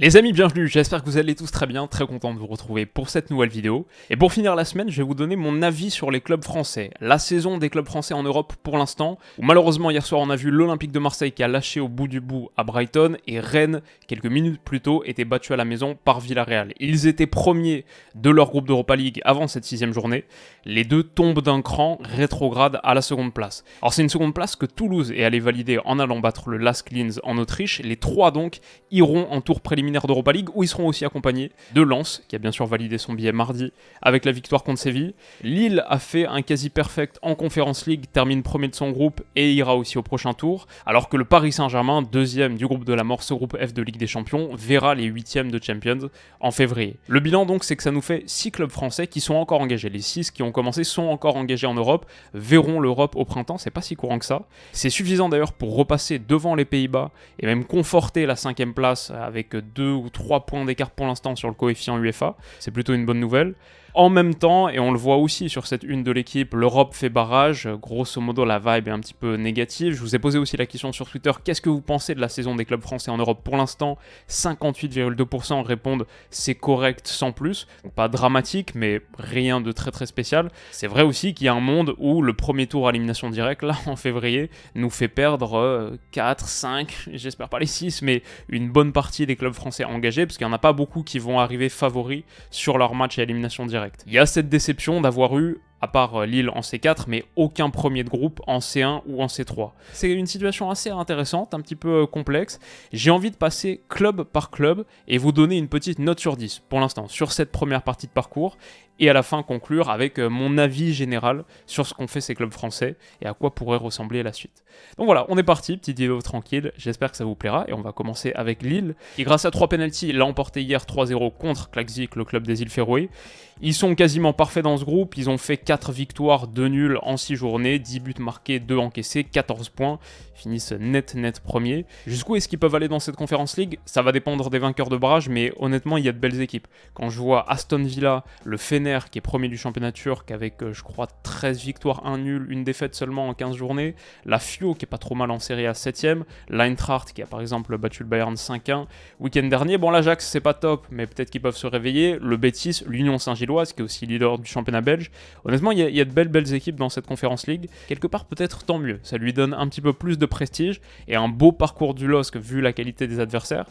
Les amis, bienvenue, j'espère que vous allez tous très bien, très content de vous retrouver pour cette nouvelle vidéo. Et pour finir la semaine, je vais vous donner mon avis sur les clubs français. La saison des clubs français en Europe pour l'instant, où malheureusement hier soir on a vu l'Olympique de Marseille qui a lâché au bout du bout à Brighton, et Rennes, quelques minutes plus tôt, était battu à la maison par Villarreal. Ils étaient premiers de leur groupe d'Europa League avant cette 6ème journée. Les deux tombent d'un cran, rétrograde à la seconde place. Alors c'est une seconde place que Toulouse est allé valider en allant battre le LASK Linz en Autriche. Les trois donc iront en tour préliminaire d'Europa League où ils seront aussi accompagnés de Lens qui a bien sûr validé son billet mardi avec la victoire contre Séville. Lille a fait un quasi perfect en Conference League, termine premier de son groupe et ira aussi au prochain tour, alors que le Paris Saint-Germain, deuxième du groupe de la mort, ce groupe F de Ligue des Champions, verra les huitièmes de Champions en février. Le bilan donc c'est que ça nous fait 6 clubs français qui sont encore engagés. Les 6 qui ont commencé sont encore engagés en Europe, verront l'Europe au printemps, c'est pas si courant que ça. C'est suffisant d'ailleurs pour repasser devant les Pays-Bas et même conforter la 5ème place avec 2 ou 3 points d'écart pour l'instant sur le coefficient UEFA. C'est plutôt une bonne nouvelle. En même temps, et on le voit aussi sur cette une de l'équipe, l'Europe fait barrage. Grosso modo, la vibe est un petit peu négative. Je vous ai posé aussi la question sur Twitter, qu'est-ce que vous pensez de la saison des clubs français en Europe pour l'instant? 58,2% répondent c'est correct sans plus. Donc, pas dramatique, mais rien de très très spécial. C'est vrai aussi qu'il y a un monde où le premier tour à élimination directe, là en février, nous fait perdre 4, 5, j'espère pas les 6, mais une bonne partie des clubs français engagés, parce qu'il n'y en a pas beaucoup qui vont arriver favoris sur leur match à élimination directe. Il y a cette déception d'avoir eu, à part Lille en C4, mais aucun premier de groupe en C1 ou en C3. C'est une situation assez intéressante, un petit peu complexe. J'ai envie de passer club par club et vous donner une petite note sur 10 pour l'instant sur cette première partie de parcours et à la fin conclure avec mon avis général sur ce qu'ont fait ces clubs français et à quoi pourrait ressembler la suite. Donc voilà, on est parti, petite vidéo tranquille, j'espère que ça vous plaira et on va commencer avec Lille qui grâce à 3 pénaltys l'a emporté hier 3-0 contre Klaxvik, le club des îles Féroé. Ils sont quasiment parfaits dans ce groupe, ils ont fait 4 victoires, 2 nuls en 6 journées, 10 buts marqués, 2 encaissés, 14 points, finissent net premiers. Jusqu'où est-ce qu'ils peuvent aller dans cette Conference League? Ça va dépendre des vainqueurs de barrage, mais honnêtement il y a de belles équipes. Quand je vois Aston Villa, le Fener qui est premier du championnat turc avec je crois 13 victoires, 1 nul, une défaite seulement en 15 journées, la Fio qui est pas trop mal en Serie A 7ème, l'Eintracht qui a par exemple battu le Bayern 5-1 week-end dernier, bon l'Ajax c'est pas top, mais peut-être qu'ils peuvent se réveiller, le Betis, l'Union Saint-Gilloise qui est aussi leader du championnat belge. Honnêtement il y a de belles équipes dans cette Conference League, quelque part peut-être tant mieux, ça lui donne un petit peu plus de prestige et un beau parcours du LOSC vu la qualité des adversaires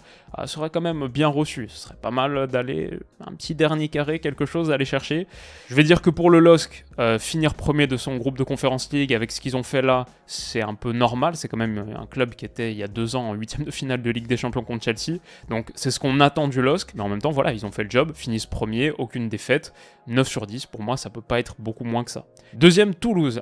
serait quand même bien reçu, ce serait pas mal d'aller un petit dernier carré, quelque chose à aller chercher. Je vais dire que pour le LOSC, finir premier de son groupe de Conference League avec ce qu'ils ont fait là, c'est un peu normal, c'est quand même un club qui était il y a 2 ans en 8ème de finale de Ligue des Champions contre Chelsea, donc c'est ce qu'on attend du LOSC, mais en même temps voilà, ils ont fait le job, finissent premier, aucune défaite, 9 sur 10, pour moi ça peut pas être beaucoup moins que ça. Deuxième, Toulouse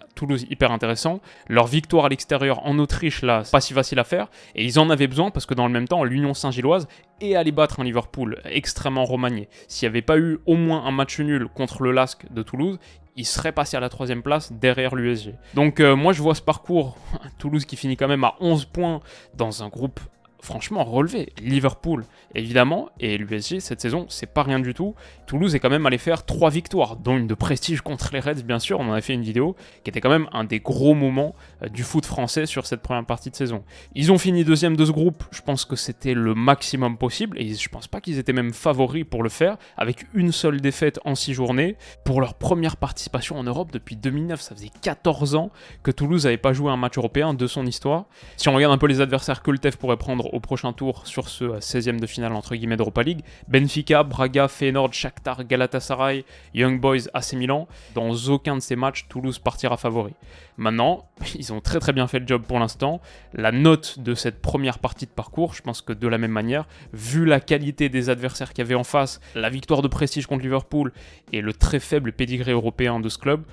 hyper intéressant, leur victoire à l'extérieur en Autriche là, c'est pas si facile à faire, et ils en avaient besoin parce que dans le même temps, l'Union Saint-Gilloise est allé battre un Liverpool extrêmement remanié. S'il n'y avait pas eu au moins un match nul contre le LASK de Toulouse, il serait passé à la 3ème place derrière l'USG. Donc moi je vois ce parcours, Toulouse qui finit quand même à 11 points dans un groupe franchement relevé. Liverpool évidemment et l'USG cette saison c'est pas rien du tout. Toulouse est quand même allé faire 3 victoires dont une de prestige contre les Reds bien sûr, on en a fait une vidéo qui était quand même un des gros moments du foot français sur cette première partie de saison. Ils ont fini deuxième de ce groupe, je pense que c'était le maximum possible et je pense pas qu'ils étaient même favoris pour le faire avec une seule défaite en 6 journées pour leur première participation en Europe depuis 2009, ça faisait 14 ans que Toulouse n'avait pas joué un match européen de son histoire. Si on regarde un peu les adversaires que le TEF pourrait prendre au prochain tour sur ce 16ème de finale entre guillemets d'Europa League, Benfica, Braga, Feyenoord, Shakhtar, Galatasaray, Young Boys, AC Milan, dans aucun de ces matchs Toulouse partira favori. Maintenant, ils ont très bien fait le job pour l'instant. La note de cette première partie de parcours, je pense que de la même manière, vu la qualité des adversaires qu'il y avait en face, la victoire de prestige contre Liverpool et le très faible pédigré européen de ce club,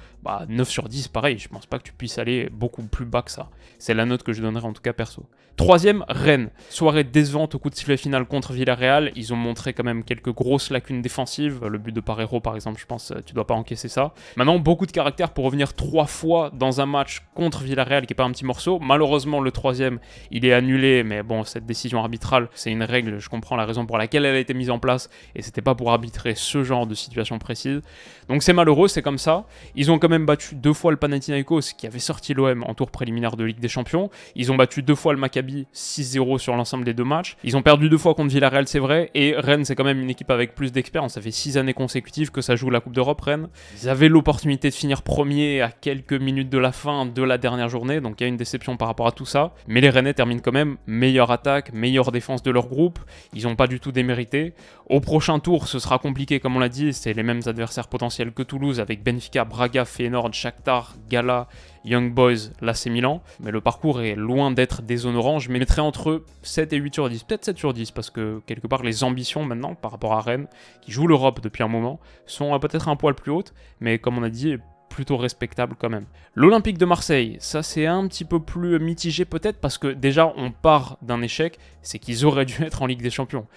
9 sur 10 pareil, je pense pas que tu puisses aller beaucoup plus bas que ça. C'est la note que je donnerais en tout cas perso. Troisième, Rennes. Soirée décevante au coup de sifflet final contre Villarreal. Ils ont montré quand même quelques grosses lacunes défensives. Le but de Parejo par exemple, je pense tu dois pas encaisser ça. Maintenant, beaucoup de caractère pour revenir 3 fois dans un match contre Villarreal qui est pas un petit morceau. Malheureusement, le troisième, il est annulé, mais bon, cette décision arbitrale, c'est une règle, je comprends la raison pour laquelle elle a été mise en place et c'était pas pour arbitrer ce genre de situation précise. Donc c'est malheureux, c'est comme ça. Ils ont quand même battu 2 fois le Panathinaikos qui avait sorti l'OM en tour préliminaire de Ligue des Champions. Ils ont battu 2 fois le Maccabi 6-0 sur sur l'ensemble des 2 matchs. Ils ont perdu 2 fois contre Villarreal, c'est vrai, et Rennes, c'est quand même une équipe avec plus d'expérience. Ça fait 6 années consécutives que ça joue la Coupe d'Europe, Rennes. Ils avaient l'opportunité de finir premier à quelques minutes de la fin de la dernière journée, donc il y a une déception par rapport à tout ça. Mais les Rennais terminent quand même meilleure attaque, meilleure défense de leur groupe. Ils n'ont pas du tout démérité. Au prochain tour, ce sera compliqué, comme on l'a dit, c'est les mêmes adversaires potentiels que Toulouse, avec Benfica, Braga, Feyenoord, Shakhtar, Gala, Young Boys, l'AC Milan, mais le parcours est loin d'être déshonorant. Je mettrais entre 7 et 8 sur 10, peut-être 7 sur 10, parce que quelque part les ambitions maintenant, par rapport à Rennes, qui joue l'Europe depuis un moment, sont peut-être un poil plus hautes, mais comme on a dit, plutôt respectable quand même. L'Olympique de Marseille, ça c'est un petit peu plus mitigé peut-être, parce que déjà on part d'un échec, c'est qu'ils auraient dû être en Ligue des Champions.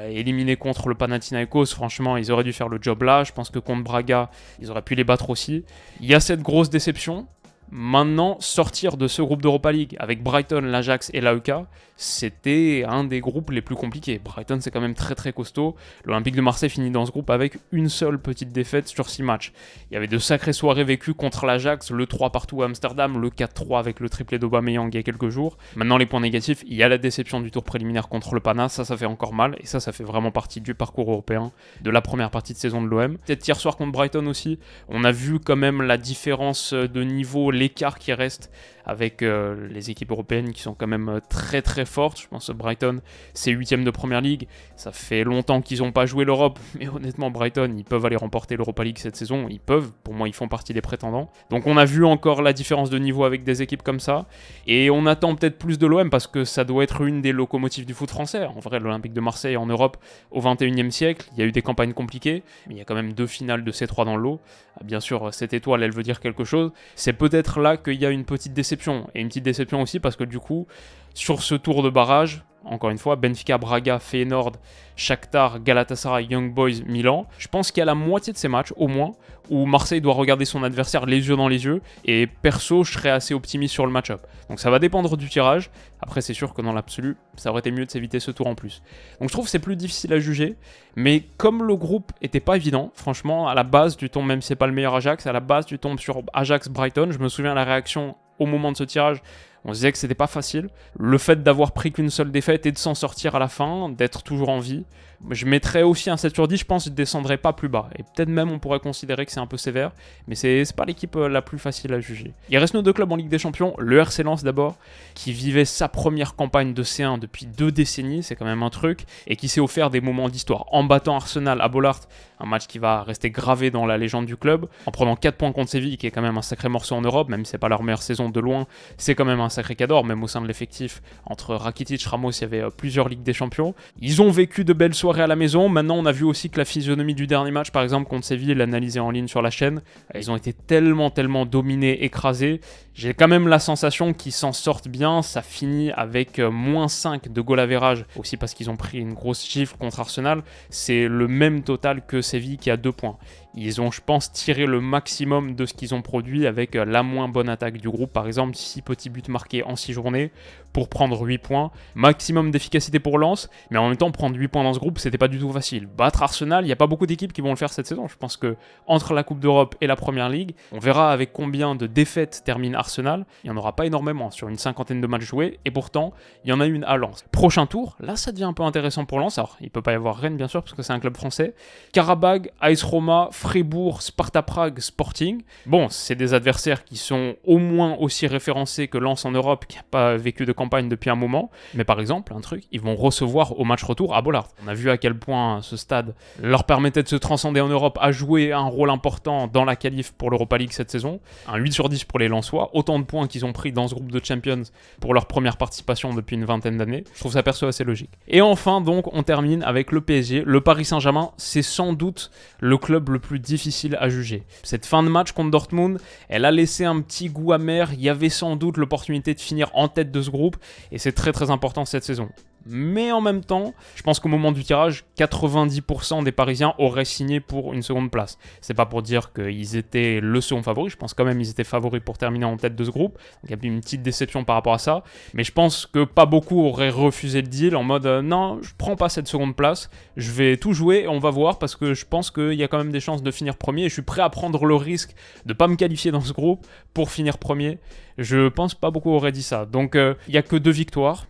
Éliminés contre le Panathinaikos, franchement ils auraient dû faire le job là, je pense que contre Braga, ils auraient pu les battre aussi. Il y a cette grosse déception. Maintenant, sortir de ce groupe d'Europa League avec Brighton, l'Ajax et l'AEK, c'était un des groupes les plus compliqués. Brighton, c'est quand même très très costaud. L'Olympique de Marseille finit dans ce groupe avec une seule petite défaite sur 6 matchs. Il y avait de sacrées soirées vécues contre l'Ajax, le 3 partout à Amsterdam, le 4-3 avec le triplé d'Aubameyang il y a quelques jours. Maintenant, les points négatifs, il y a la déception du tour préliminaire contre le Pana, ça fait encore mal, et ça fait vraiment partie du parcours européen de la première partie de saison de l'OM. Peut-être hier soir contre Brighton aussi, on a vu quand même la différence de niveau, l'écart qui reste avec les équipes européennes qui sont quand même très très fortes. Je pense que Brighton, c'est 8ème de Première Ligue. Ça fait longtemps qu'ils n'ont pas joué l'Europe, mais honnêtement, Brighton, ils peuvent aller remporter l'Europa League cette saison. Ils peuvent, pour moi, ils font partie des prétendants. Donc on a vu encore la différence de niveau avec des équipes comme ça. Et on attend peut-être plus de l'OM parce que ça doit être une des locomotives du foot français. En vrai, l'Olympique de Marseille en Europe au 21e siècle, il y a eu des campagnes compliquées, mais il y a quand même 2 finales de C3 dans le lot. Bien sûr, cette étoile, elle veut dire quelque chose. C'est peut-être là qu'il y a une petite déception. Et une petite déception aussi parce que du coup, sur ce tour de barrage, encore une fois, Benfica, Braga, Feyenoord, Shakhtar, Galatasaray, Young Boys, Milan, je pense qu'il y a la moitié de ces matchs, au moins, où Marseille doit regarder son adversaire les yeux dans les yeux, et perso, je serais assez optimiste sur le match-up. Donc ça va dépendre du tirage, après c'est sûr que dans l'absolu, ça aurait été mieux de s'éviter ce tour en plus. Donc je trouve que c'est plus difficile à juger, mais comme le groupe était pas évident, franchement, à la base, tu tombes, même si c'est pas le meilleur Ajax, à la base, tu tombes sur Ajax-Brighton, je me souviens de la réaction au moment de ce tirage, on se disait que c'était pas facile. Le fait d'avoir pris qu'une seule défaite et de s'en sortir à la fin, d'être toujours en vie, je mettrais aussi un 7 sur 10, je pense que je ne descendrais pas plus bas. Et peut-être même on pourrait considérer que c'est un peu sévère, mais c'est pas l'équipe la plus facile à juger. Il reste nos 2 clubs en Ligue des Champions, le RC Lens d'abord, qui vivait sa première campagne de C1 depuis 2 décennies, c'est quand même un truc, et qui s'est offert des moments d'histoire en battant Arsenal à Bollaert, un match qui va rester gravé dans la légende du club, en prenant 4 points contre Séville, qui est quand même un sacré morceau en Europe, même si c'est pas leur meilleure saison de loin, c'est quand même un sacré cadeau, même au sein de l'effectif. Entre Rakitic, Ramos, il y avait plusieurs Ligues des Champions. Ils ont vécu de belles soirées à la maison. Maintenant, on a vu aussi que la physionomie du dernier match, par exemple, contre Séville, l'analyser en ligne sur la chaîne, ils ont été tellement dominés, écrasés. J'ai quand même la sensation qu'ils s'en sortent bien. Ça finit avec -5 de goal average, aussi parce qu'ils ont pris une grosse chiffre contre Arsenal. C'est le même total que Séville qui a 2 points. Ils ont, je pense, tiré le maximum de ce qu'ils ont produit avec la moins bonne attaque du groupe. Par exemple, 6 petits buts marqués en 6 journées pour prendre 8 points. Maximum d'efficacité pour Lens, mais en même temps, prendre 8 points dans ce groupe, c'était pas du tout facile. Battre Arsenal, il n'y a pas beaucoup d'équipes qui vont le faire cette saison. Je pense que entre la Coupe d'Europe et la Première Ligue, on verra avec combien de défaites termine Arsenal. Il n'y en aura pas énormément sur une 50aine de matchs joués, et pourtant, il y en a une à Lens. Prochain tour, là, ça devient un peu intéressant pour Lens. Alors, il ne peut pas y avoir Rennes, bien sûr, parce que c'est un club français. Karabag, AS Roma, Fribourg, Sparta Prague, Sporting. Bon, c'est des adversaires qui sont au moins aussi référencés que Lens en Europe, qui n'a pas vécu de campagne depuis un moment. Mais par exemple, un truc, ils vont recevoir au match retour à Bollaert. On a vu à quel point ce stade leur permettait de se transcender en Europe, à jouer un rôle important dans la qualif pour l'Europa League cette saison. Un 8 sur 10 pour les Lensois. Autant de points qu'ils ont pris dans ce groupe de Champions pour leur première participation depuis une vingtaine d'années. Je trouve ça perso assez logique. Et enfin, donc, on termine avec le PSG. Le Paris Saint-Germain, c'est sans doute le club le plus difficile à juger. Cette fin de match contre Dortmund, elle a laissé un petit goût amer. Il y avait sans doute l'opportunité de finir en tête de ce groupe, et c'est très très important cette saison. Mais en même temps, je pense qu'au moment du tirage, 90% des Parisiens auraient signé pour une seconde place. C'est pas pour dire qu'ils étaient le second favori, je pense quand même qu'ils étaient favoris pour terminer en tête de ce groupe. Donc il y a eu une petite déception par rapport à ça. Mais je pense que pas beaucoup auraient refusé le deal en mode non, je prends pas cette seconde place, je vais tout jouer et on va voir parce que je pense qu'il y a quand même des chances de finir premier et je suis prêt à prendre le risque de pas me qualifier dans ce groupe pour finir premier. Je pense pas beaucoup auraient dit ça. Donc il y a que 2 victoires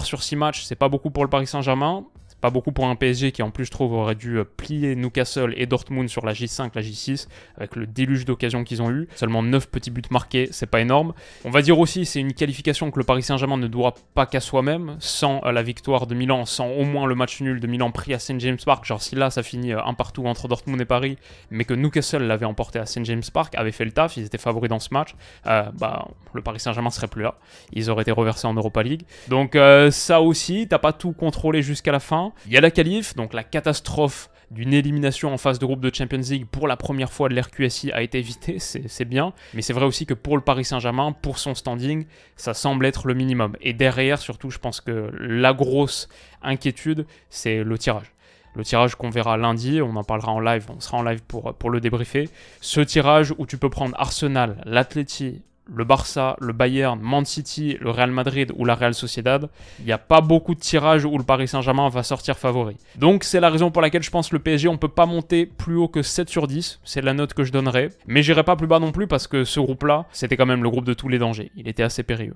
sur 6 matchs, c'est pas beaucoup pour le Paris Saint-Germain. Pas beaucoup pour un PSG qui en plus je trouve aurait dû plier Newcastle et Dortmund sur la J5, la J6 avec le déluge d'occasions qu'ils ont eu. Seulement 9 petits buts marqués, c'est pas énorme. On va dire aussi c'est une qualification que le Paris Saint-Germain ne doit pas qu'à soi-même. Sans la victoire de Milan, sans au moins le match nul de Milan pris à St James Park, genre si là ça finit un partout entre Dortmund et Paris, mais que Newcastle l'avait emporté à St James Park, avait fait le taf, ils étaient favoris dans ce match, le Paris Saint-Germain serait plus là. Ils auraient été reversés en Europa League. Donc ça aussi, t'as pas tout contrôlé jusqu'à la fin. Il y a la qualif, donc la catastrophe d'une élimination en phase de groupe de Champions League pour la première fois de l'RQSI a été évitée, c'est bien. Mais c'est vrai aussi que pour le Paris Saint-Germain, pour son standing, ça semble être le minimum. Et derrière, surtout, je pense que la grosse inquiétude, c'est le tirage. Le tirage qu'on verra lundi, on en parlera en live, on sera en live pour le débriefer. Ce tirage où tu peux prendre Arsenal, l'Atleti, le Barça, le Bayern, Man City, le Real Madrid ou la Real Sociedad, il n'y a pas beaucoup de tirages où le Paris Saint-Germain va sortir favori. Donc c'est la raison pour laquelle je pense que le PSG, on ne peut pas monter plus haut que 7 sur 10, c'est la note que je donnerais. Mais j'irai pas plus bas non plus parce que ce groupe-là, c'était quand même le groupe de tous les dangers, il était assez périlleux.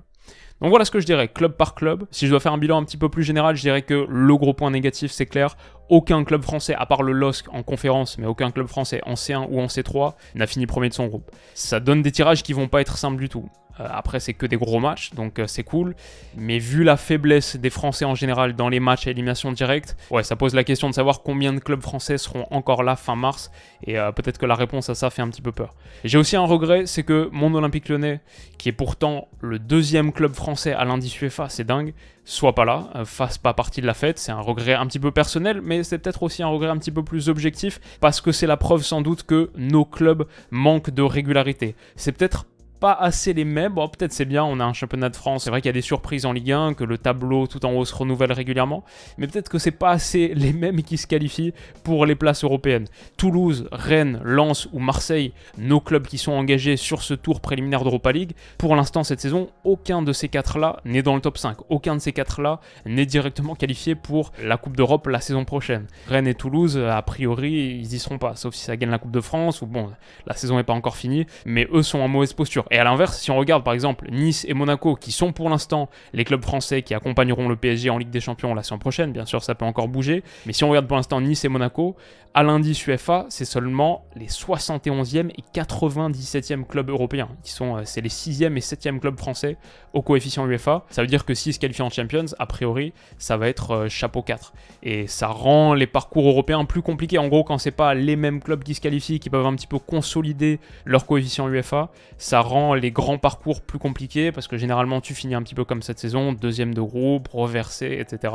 Donc voilà ce que je dirais, club par club. Si je dois faire un bilan un petit peu plus général, je dirais que le gros point négatif, c'est clair, aucun club français, à part le LOSC en conférence, mais aucun club français en C1 ou en C3, n'a fini premier de son groupe. Ça donne des tirages qui vont pas être simples du tout. Après, c'est que des gros matchs, donc c'est cool. Mais vu la faiblesse des Français en général dans les matchs à élimination directe, ouais, ça pose la question de savoir combien de clubs français seront encore là fin mars. Et peut-être que la réponse à ça fait un petit peu peur. J'ai aussi un regret, c'est que mon Olympique Lyonnais, qui est pourtant le 2e club français à l'indice UEFA, c'est dingue, soit pas là, fasse pas partie de la fête. C'est un regret un petit peu personnel, mais c'est peut-être aussi un regret un petit peu plus objectif, parce que c'est la preuve sans doute que nos clubs manquent de régularité. C'est peut-être pas assez les mêmes. Bon, peut-être c'est bien, on a un championnat de France. C'est vrai qu'il y a des surprises en Ligue 1, que le tableau tout en haut se renouvelle régulièrement. Mais peut-être que c'est pas assez les mêmes qui se qualifient pour les places européennes. Toulouse, Rennes, Lens ou Marseille, nos clubs qui sont engagés sur ce tour préliminaire d'Europa League, pour l'instant cette saison, aucun de ces 4-là n'est dans le top 5. Aucun de ces 4-là n'est directement qualifié pour la Coupe d'Europe la saison prochaine. Rennes et Toulouse, a priori, ils y seront pas. Sauf si ça gagne la Coupe de France, ou bon, la saison n'est pas encore finie. Mais eux sont en mauvaise posture. Et à l'inverse, si on regarde par exemple Nice et Monaco, qui sont pour l'instant les clubs français qui accompagneront le PSG en Ligue des Champions la saison prochaine, bien sûr ça peut encore bouger, mais si on regarde pour l'instant Nice et Monaco, à l'indice UEFA, c'est seulement les 71e et 97e clubs européens. C'est les 6e et 7e clubs français au coefficient UEFA. Ça veut dire que s'ils se qualifient en Champions, a priori, ça va être chapeau 4. Et ça rend les parcours européens plus compliqués. En gros, quand c'est pas les mêmes clubs qui se qualifient, qui peuvent un petit peu consolider leur coefficient UEFA, ça rend les grands parcours plus compliqués, parce que généralement tu finis un petit peu comme cette saison, 2e de groupe, reversé, etc.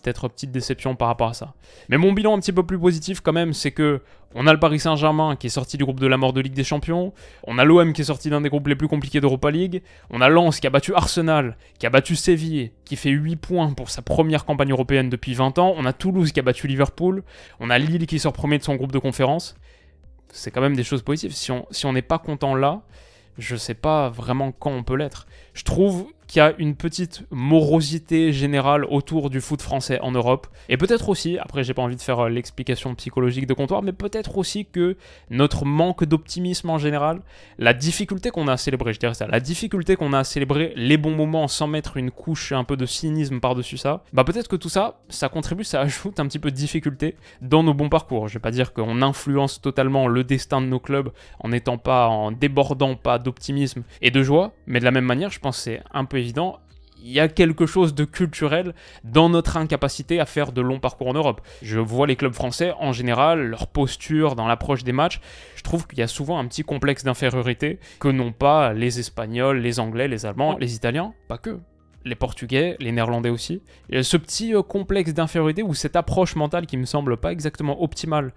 Peut-être petite déception par rapport à ça. Mais mon bilan un petit peu plus positif quand même, c'est que on a le Paris Saint-Germain qui est sorti du groupe de la mort de Ligue des Champions, on a l'OM qui est sorti d'un des groupes les plus compliqués d'Europa League, on a Lens qui a battu Arsenal, qui a battu Séville, qui fait 8 points pour sa première campagne européenne depuis 20 ans, on a Toulouse qui a battu Liverpool, on a Lille qui sort premier de son groupe de conférence. C'est quand même des choses positives. Si on n'est pas content là, je sais pas vraiment quand on peut l'être. Je trouve qu'il y a une petite morosité générale autour du foot français en Europe. Et peut-être aussi, après j'ai pas envie de faire l'explication psychologique de comptoir, mais peut-être aussi que notre manque d'optimisme en général, la difficulté qu'on a à célébrer, je dirais ça, la difficulté qu'on a à célébrer les bons moments sans mettre une couche un peu de cynisme par-dessus ça, bah peut-être que tout ça, ça contribue, ça ajoute un petit peu de difficulté dans nos bons parcours. Je vais pas dire qu'on influence totalement le destin de nos clubs en débordant pas d'optimisme et de joie, mais de la même manière, je pense que c'est un peu évident, il y a quelque chose de culturel dans notre incapacité à faire de longs parcours en Europe. Je vois les clubs français, en général, leur posture dans l'approche des matchs, je trouve qu'il y a souvent un petit complexe d'infériorité que n'ont pas les Espagnols, les Anglais, les Allemands, les Italiens, pas que. Les Portugais, les Néerlandais aussi. Il y a ce petit complexe d'infériorité ou cette approche mentale qui me semble pas exactement optimale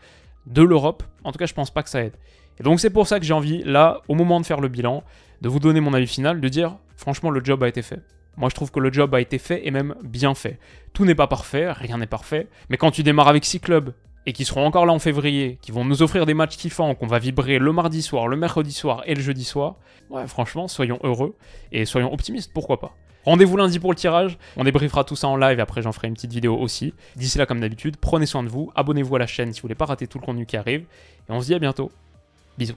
de l'Europe. En tout cas, je pense pas que ça aide. Et donc c'est pour ça que j'ai envie, là, au moment de faire le bilan, de vous donner mon avis final, de dire, franchement, le job a été fait. Moi, je trouve que le job a été fait et même bien fait. Tout n'est pas parfait, rien n'est parfait, mais quand tu démarres avec 6 clubs et qui seront encore là en février, qui vont nous offrir des matchs kiffants, qu'on va vibrer le mardi soir, le mercredi soir et le jeudi soir, ouais, franchement, soyons heureux et soyons optimistes, pourquoi pas. Rendez-vous lundi pour le tirage, on débriefera tout ça en live et après j'en ferai une petite vidéo aussi. D'ici là, comme d'habitude, prenez soin de vous, abonnez-vous à la chaîne si vous voulez pas rater tout le contenu qui arrive, et on se dit à bientôt. Bisous.